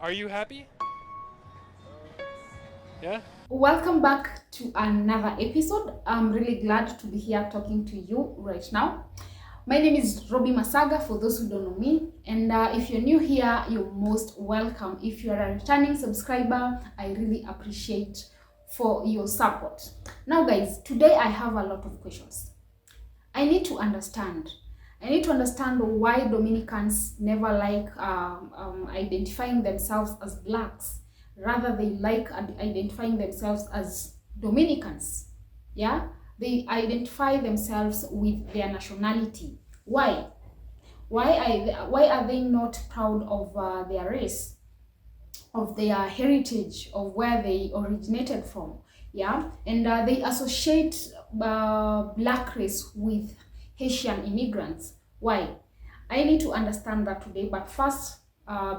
Are you happy? Yeah? Welcome back to another episode. I'm really glad to be here talking to you right now. My name is Robbie Masaga, for those who don't know me. And if you're new here, you're most welcome. If you're a returning subscriber, I really appreciate for your support. Now guys, today I have a lot of questions. I need to understand why Dominicans never like identifying themselves as blacks. Rather, they like identifying themselves as Dominicans. Yeah, they identify themselves with their nationality. Why? Why are they not proud of their race, of their heritage, of where they originated from? Yeah, and they associate black race with Haitian immigrants. Why? I need to understand that today. But first,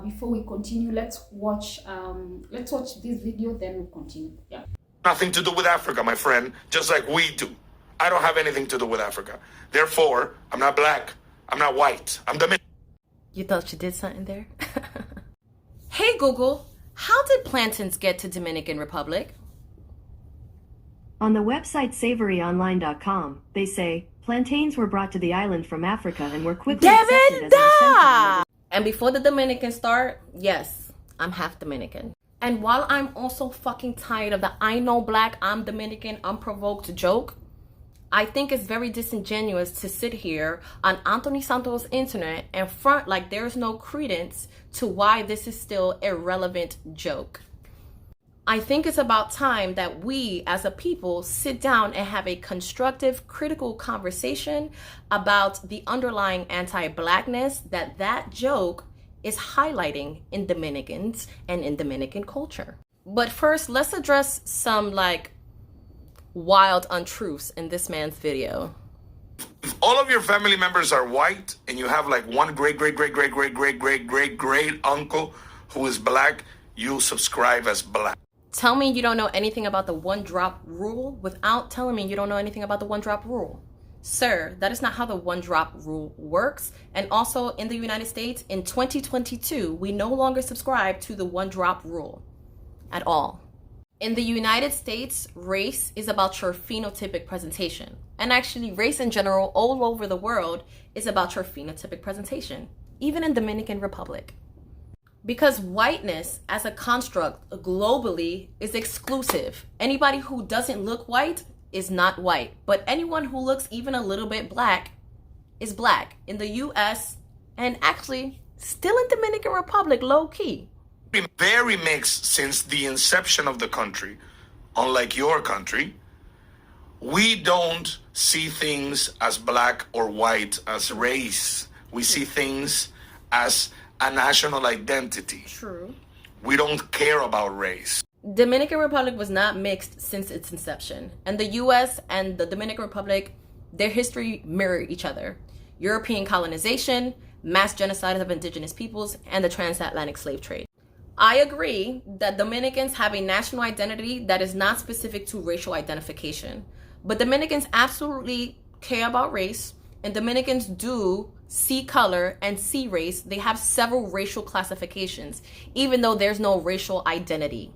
before we continue, let's watch this video, then we'll continue. Yeah. Nothing to do with Africa, my friend, just like we do. I don't have anything to do with Africa. Therefore, I'm not black. I'm not white. I'm Dominican. You thought you did something there? Hey Google, how did plantains get to Dominican Republic? On the website savoryonline.com, they say, plantains were brought to the island from Africa and were quickly accepted as an essential. And before the Dominicans start, yes, I'm half Dominican. And while I'm also fucking tired of the I know black, I'm Dominican, unprovoked joke, I think it's very disingenuous to sit here on Anthony Santos' internet and front like there's no credence to why this is still a relevant joke. I think it's about time that we as a people sit down and have a constructive, critical conversation about the underlying anti-blackness that joke is highlighting in Dominicans and in Dominican culture. But first, let's address some wild untruths in this man's video. If all of your family members are white and you have one great uncle who is black, you'll subscribe as black. Tell me you don't know anything about the one drop rule without telling me you don't know anything about the one drop rule. Sir, that is not how the one drop rule works. And also in the United States in 2022, we no longer subscribe to the one drop rule at all. In the United States, race is about your phenotypic presentation. And actually race in general all over the world is about your phenotypic presentation, even in Dominican Republic. Because whiteness as a construct globally is exclusive. Anybody who doesn't look white is not white, but anyone who looks even a little bit black is black in the US and actually still in Dominican Republic, low key. Been very mixed since the inception of the country. Unlike your country, we don't see things as black or white as race. We see things as a national identity. True. We don't care about race. Dominican Republic was not mixed since its inception. And the US and the Dominican Republic, their history mirror each other. European colonization, mass genocide of indigenous peoples, and the transatlantic slave trade. I agree that Dominicans have a national identity that is not specific to racial identification. But Dominicans absolutely care about race, and Dominicans do see color and see race. They have several racial classifications, even though there's no racial identity.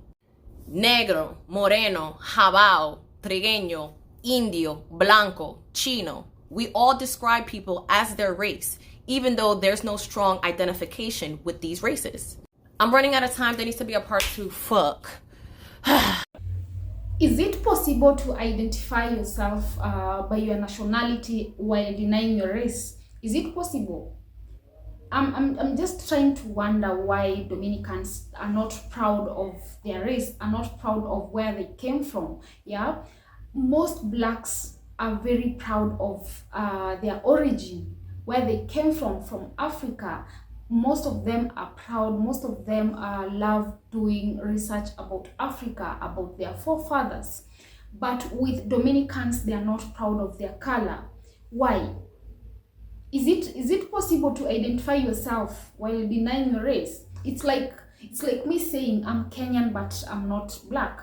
Negro, moreno, jabao, trigueño, indio, blanco, chino. We all describe people as their race, even though there's no strong identification with these races. I'm running out of time. There needs to be a part 2. Fuck. Is it possible to identify yourself by your nationality while denying your race? Is it possible? I'm just trying to wonder why Dominicans are not proud of their race, are not proud of where they came from. Yeah, most blacks are very proud of their origin, where they came from Africa. Most of them are proud. Most of them love doing research about Africa, about their forefathers. But with Dominicans, they are not proud of their color. Why? Is it possible to identify yourself while denying your race? It's like me saying I'm Kenyan but I'm not black,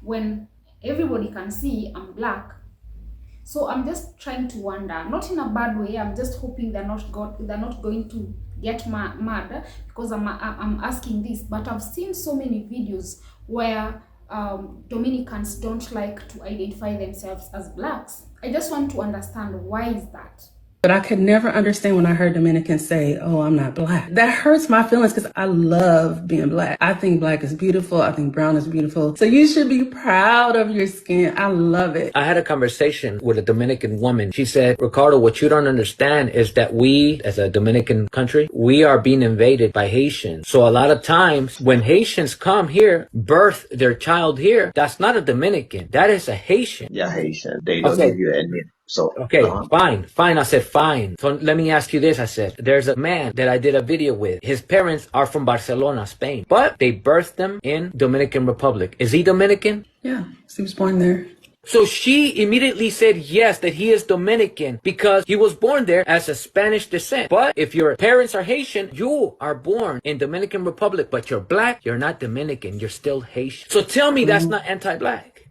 when everybody can see I'm black. So I'm just trying to wonder, not in a bad way. I'm just hoping they're not going to get mad because I'm asking this, but I've seen so many videos where Dominicans don't like to identify themselves as blacks. I just want to understand, why is that? But I could never understand when I heard Dominicans say, oh, I'm not black. That hurts my feelings because I love being black. I think black is beautiful. I think brown is beautiful. So you should be proud of your skin. I love it. I had a conversation with a Dominican woman. She said, Ricardo, what you don't understand is that we, as a Dominican country, we are being invaded by Haitians. So a lot of times when Haitians come here, birth their child here, that's not a Dominican. That is a Haitian. Yeah, Haitian. They don't Okay. give you any. So Okay, fine. I said, fine. So let me ask you this. I said, there's a man that I did a video with. His parents are from Barcelona, Spain, but they birthed them in Dominican Republic. Is he Dominican? Yeah, he was born there. So she immediately said yes, that he is Dominican because he was born there as a Spanish descent. But if your parents are Haitian, you are born in Dominican Republic, but you're black, you're not Dominican, you're still Haitian. So tell me that's not anti-black.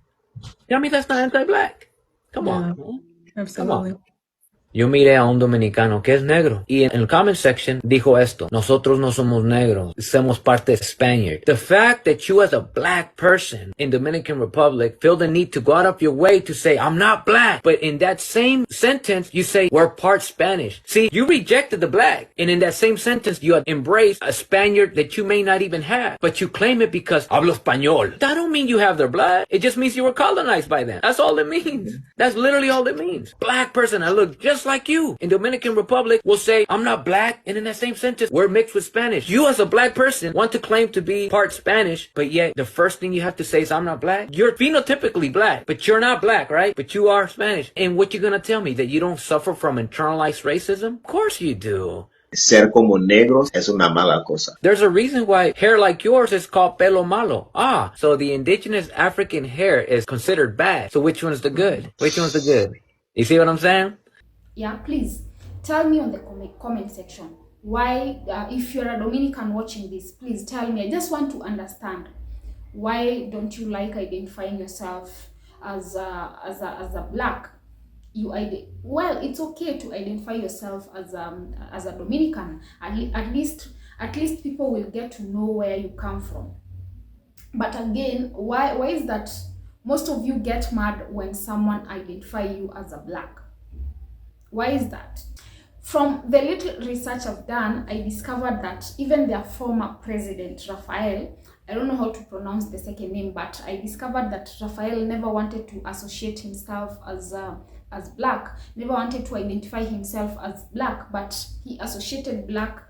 Tell me that's not anti-black. Come on, man. Absolutely. Yo miré a un dominicano que es negro y en el comment section dijo esto: nosotros no somos negros, somos parte Spaniard. The fact that you as a black person in Dominican Republic feel the need to go out of your way to say, I'm not black, but in that same sentence you say, we're part Spanish. See, you rejected the black, and in that same sentence you have embraced a Spaniard that you may not even have, but you claim it because hablo español. That don't mean you have their blood. It just means you were colonized by them. That's all it means. That's literally all it means. Black person, I look just like you. In Dominican Republic will say, I'm not black, and in that same sentence, we're mixed with Spanish. You as a black person want to claim to be part Spanish, but yet the first thing you have to say is, I'm not black. You're phenotypically black, but you're not black, right? But you are Spanish. And what you gonna tell me, that you don't suffer from internalized racism? Of course you do. ser como negros es una mala cosa. There's a reason why hair like yours is called pelo malo. Ah, so the indigenous African hair is considered bad. So which one's the good? Which one's the good? You see what I'm saying? Yeah, please tell me on the comment section why, if you're a Dominican watching this, please tell me. I just want to understand, why don't you like identifying yourself as a black? Well, it's okay to identify yourself as a Dominican. At least people will get to know where you come from. But again, why is that most of you get mad when someone identify you as a black? Why is that? From the little research I've done, I discovered that even their former president, Rafael, I don't know how to pronounce the second name, but I discovered that Rafael never wanted to associate himself as black, never wanted to identify himself as black, but he associated black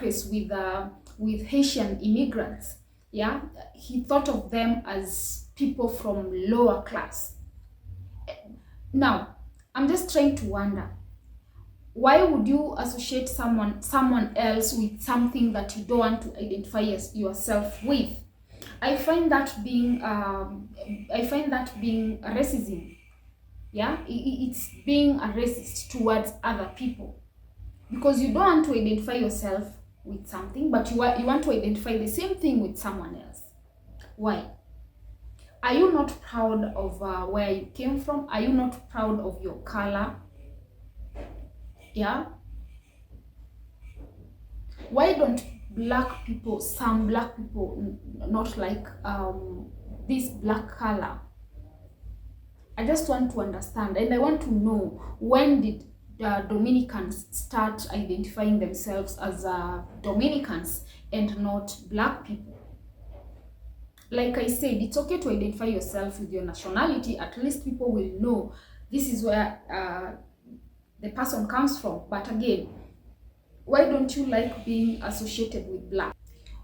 race with Haitian immigrants. Yeah, he thought of them as people from lower class. Now, I'm just trying to wonder, why would you associate someone else with something that you don't want to identify yourself with? I find that being racism. Yeah, it's being a racist towards other people, because you don't want to identify yourself with something, but you want to identify the same thing with someone else. Why? Are you not proud of where you came from? Are you not proud of your color? Yeah? Why don't some black people not like this black color? I just want to understand, and I want to know, when did Dominicans start identifying themselves as Dominicans and not black people? Like I said, it's okay to identify yourself with your nationality. At least people will know this is where the person comes from. But again, why don't you like being associated with black?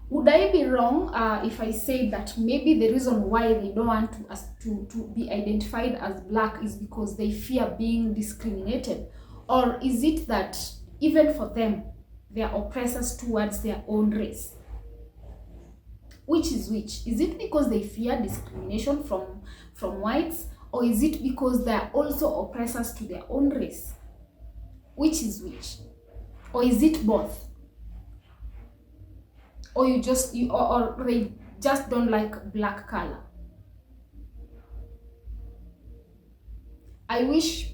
Would I be wrong if I say that maybe the reason why they don't want to be identified as black is because they fear being discriminated? Or is it that even for them, they are oppressors towards their own race? Which is which? Is it because they fear discrimination from whites, or is it because they are also oppressors to their own race? Which is which? Or is it both? Or they just don't like black color? I wish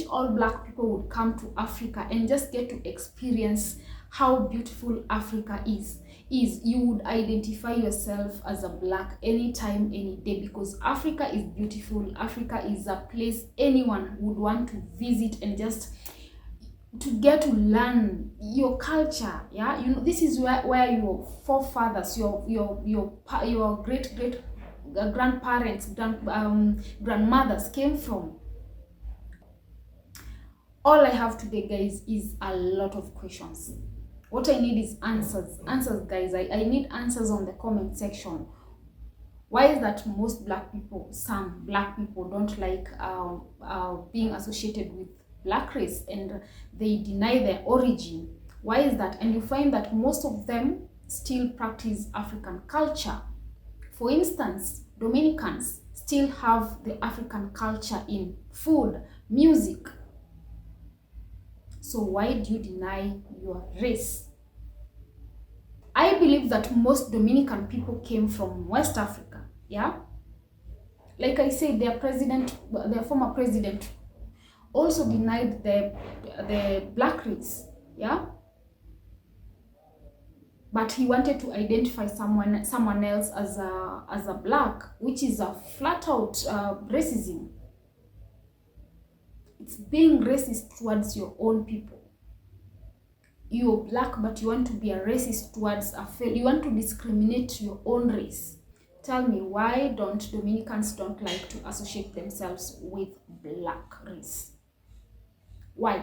all black people would come to Africa and just get to experience how beautiful Africa is you would identify yourself as a black anytime, any day, because Africa is beautiful. Africa is a place anyone would want to visit and just to get to learn your culture. Yeah, you know, this is where your forefathers, your great grandparents, grandmothers came from. All I have today, guys, is a lot of questions. What I need is answers, guys. I need answers on the comment section. Why is that some black people don't like being associated with black race, and they deny their origin? Why is that? And you find that most of them still practice African culture. For instance, Dominicans still have the African culture in food, music. So why do you deny your race? I believe that most Dominican people came from West Africa, yeah? Like I said, their former president also denied the black race, yeah? But he wanted to identify someone else as a black, which is a flat out racism. It's being racist towards your own people. You're black, but you want to be a racist towards you want to discriminate your own race. Tell me, why don't Dominicans don't like to associate themselves with black race?